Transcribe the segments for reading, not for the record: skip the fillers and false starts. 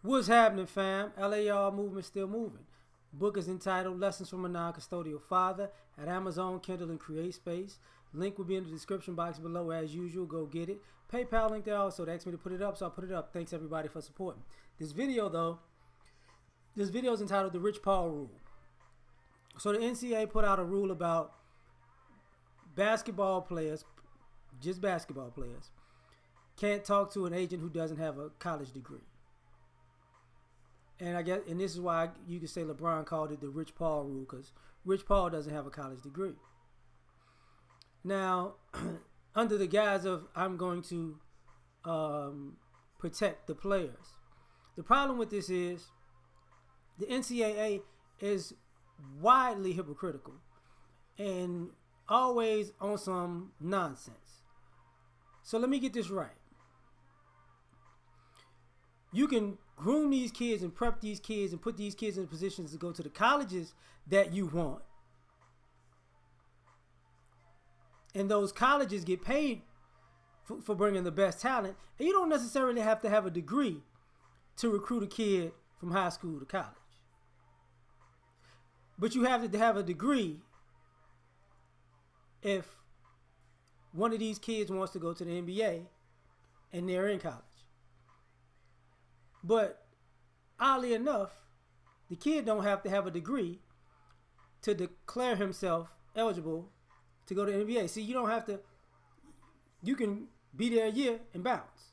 What's happening, fam? L.A.R movement still moving. Book is entitled Lessons from a Non-Custodial Father at Amazon, Kindle, and CreateSpace. Link will be in the description box below as usual. Go get it. PayPal link there also. They asked me to put it up, so I put it up. Thanks everybody for supporting. This video though, this video is entitled The Rich Paul Rule. So the NCAA put out a rule about basketball players, just basketball players, can't talk to an agent who doesn't have a college degree. And I guess, and this is why you could say LeBron called it the Rich Paul rule, because Rich Paul doesn't have a college degree. Now, under the guise of I'm going to protect the players, the problem with this is the NCAA is widely hypocritical and always on some nonsense. So let me get this right. You can groom these kids and prep these kids and put these kids in positions to go to the colleges that you want. And those colleges get paid for bringing the best talent. And you don't necessarily have to have a degree to recruit a kid from high school to college. But you have to have a degree if one of these kids wants to go to the NBA and they're in college. But oddly enough, the kid don't have to have a degree to declare himself eligible to go to the NBA. See, you don't have to, you can be there a year and bounce.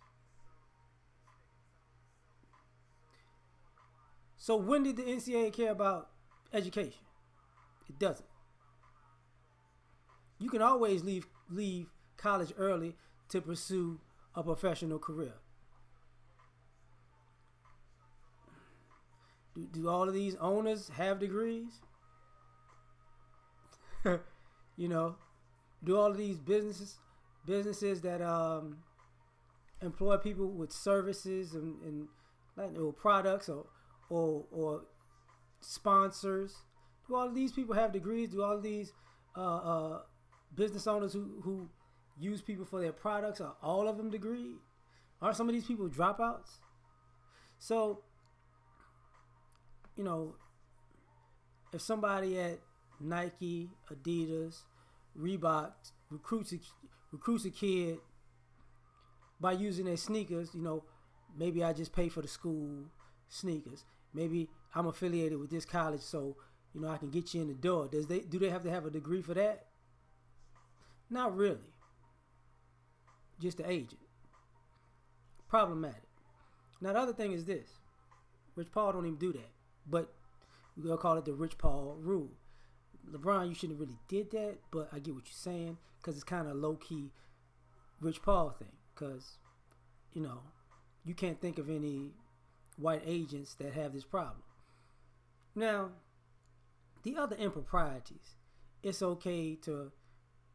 So when did the NCAA care about education? It doesn't. You can always leave college early to pursue a professional career. Do all of these owners have degrees? You know, do all of these businesses that employ people with services and or products or sponsors, do all of these people have degrees? Do all of these business owners who use people for their products, are all of them degreed? Aren't some of these people dropouts? So, you know, if somebody at Nike, Adidas, Reebok recruits a kid by using their sneakers, you know, maybe I just pay for the school sneakers. Maybe I'm affiliated with this college, so you know I can get you in the door. Do they have to have a degree for that? Not really. Just the agent. Problematic. Now the other thing is this: Rich Paul don't even do that. But we're going to call it the Rich Paul rule. LeBron, you shouldn't have really did that, but I get what you're saying, because it's kind of low-key Rich Paul thing, because, you know, you can't think of any white agents that have this problem. Now, the other improprieties, it's okay to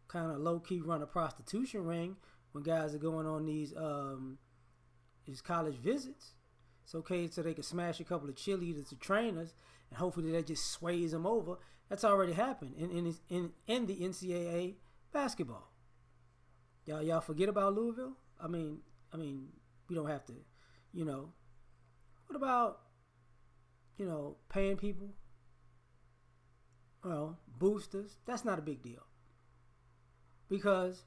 kind of low-key run a prostitution ring when guys are going on these college visits. It's okay so they can smash a couple of cheerleaders or trainers, and hopefully that just sways them over. That's already happened in the NCAA basketball. Y'all forget about Louisville? I mean, we don't have to, you know. What about, you know, paying people? Well, boosters. That's not a big deal, because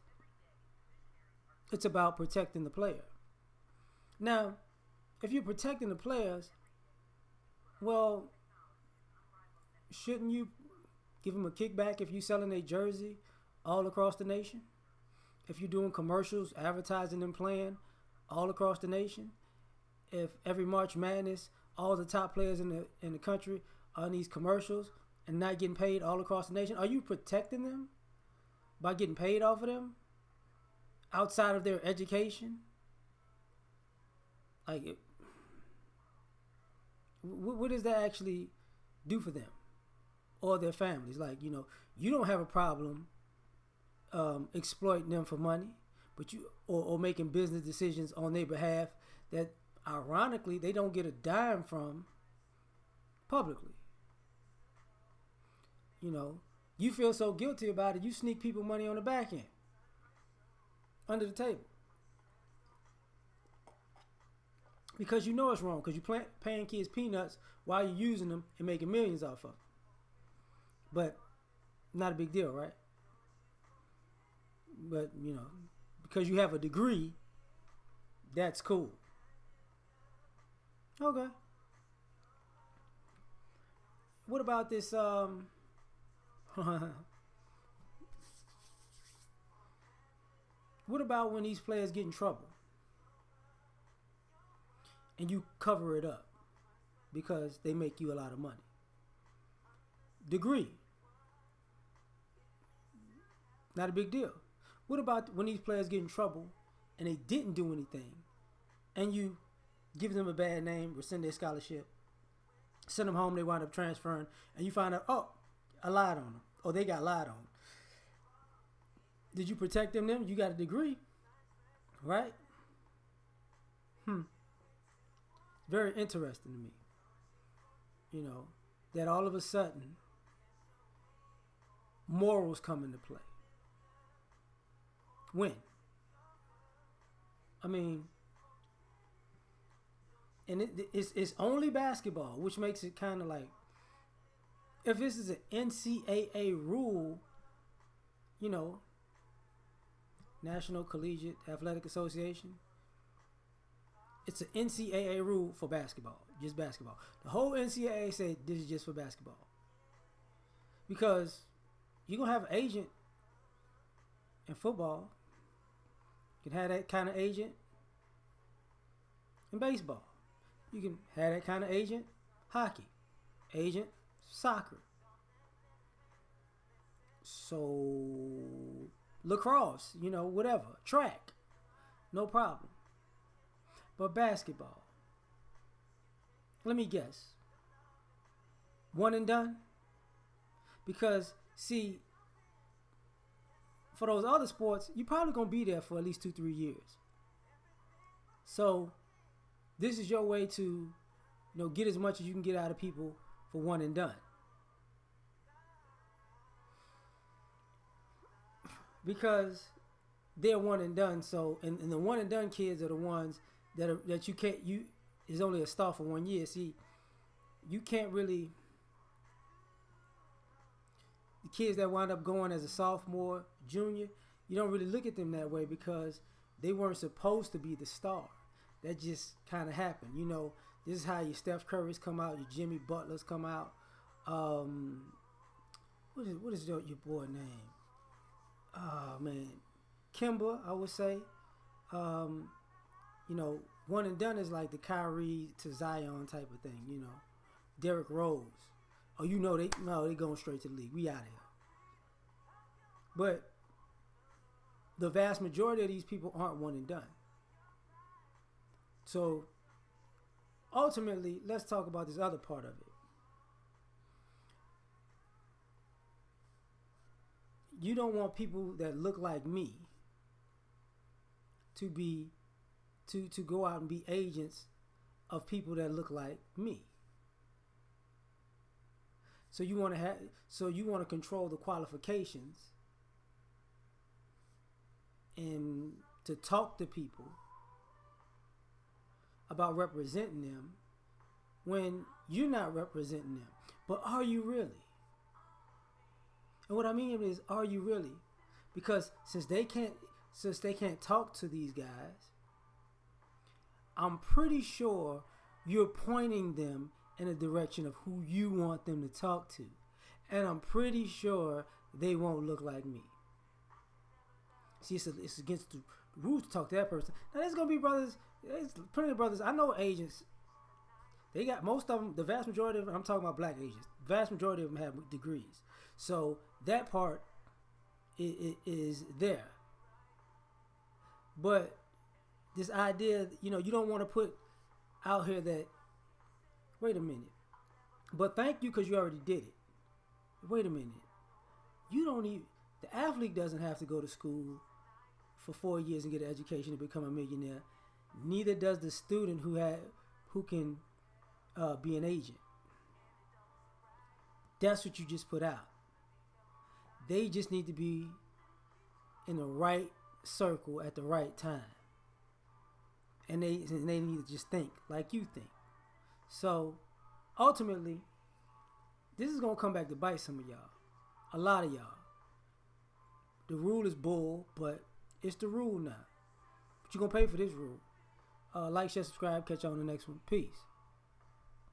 it's about protecting the player. Now, if you're protecting the players, well, shouldn't you give them a kickback if you're selling a jersey all across the nation? If you're doing commercials, advertising them playing all across the nation? If every March Madness, all the top players in the country are in these commercials and not getting paid all across the nation, are you protecting them by getting paid off of them outside of their education? Like, what does that actually do for them or their families? Like, you know, you don't have a problem exploiting them for money, but you or making business decisions on their behalf that ironically they don't get a dime from publicly. You know, you feel so guilty about it, you sneak people money on the back end under the table. because you know it's wrong because you're paying kids peanuts while you're using them and making millions off of them. But not a big deal, right? But because you have a degree, that's cool. Okay. What about this? What about when these players get in trouble and you cover it up because they make you a lot of money? Degree, not a big deal. What about when these players get in trouble and they didn't do anything and you give them a bad name, rescind their scholarship, send them home, they wind up transferring, and you find out, oh, I lied on them, or they got lied on. Did you protect them? You got a degree, right? Very interesting to me. That all of a sudden morals come into play. When? I mean, and it's only basketball, which makes it kind of like, if this is an NCAA rule, National Collegiate Athletic Association, it's an NCAA rule for basketball, just basketball. The whole NCAA said this is just for basketball. Because you're going to have an agent in football. You can have that kind of agent in baseball. You can have that kind of agent, hockey, agent, soccer. So, lacrosse, whatever, track, no problem. But basketball, let me guess, one and done? Because, see, for those other sports, you're probably going to be there for at least 2-3 years. So, this is your way to, get as much as you can get out of people for one and done. Because they're one and done. So, and the one and done kids are the ones that you can't, is only a star for 1 year. See, you can't really, the kids that wind up going as a sophomore, junior, you don't really look at them that way because they weren't supposed to be the star. That just kind of happened. This is how your Steph Curry's come out, your Jimmy Butler's come out. What is your boy name? Oh, man. Kimba, I would say. One and done is like the Kyrie to Zion type of thing, Derrick Rose. Oh, they going straight to the league. We out of here. But the vast majority of these people aren't one and done. So, ultimately, let's talk about this other part of it. You don't want people that look like me to go out and be agents of people that look like me. So you want to control the qualifications and to talk to people about representing them when you're not representing them. But are you really? And what I mean is, are you really? Because since they can't talk to these guys, I'm pretty sure you're pointing them in a direction of who you want them to talk to. And I'm pretty sure they won't look like me. See, it's against the rules to talk to that person. Now, there's going to be brothers, there's plenty of brothers. I know agents. They got most of them, the vast majority of them, I'm talking about black agents. The vast majority of them have degrees. So that part is there. But this idea, you don't want to put out here that, wait a minute, but thank you because you already did it. Wait a minute. The athlete doesn't have to go to school for 4 years and get an education to become a millionaire. Neither does the student who can be an agent. That's what you just put out. They just need to be in the right circle at the right time. and they need to just think like you think. So ultimately, this is gonna come back to bite some of y'all, a lot of y'all. The rule is bull, but it's the rule now. But you're gonna pay for this rule. Like, share, subscribe. Catch you on the next one. Peace.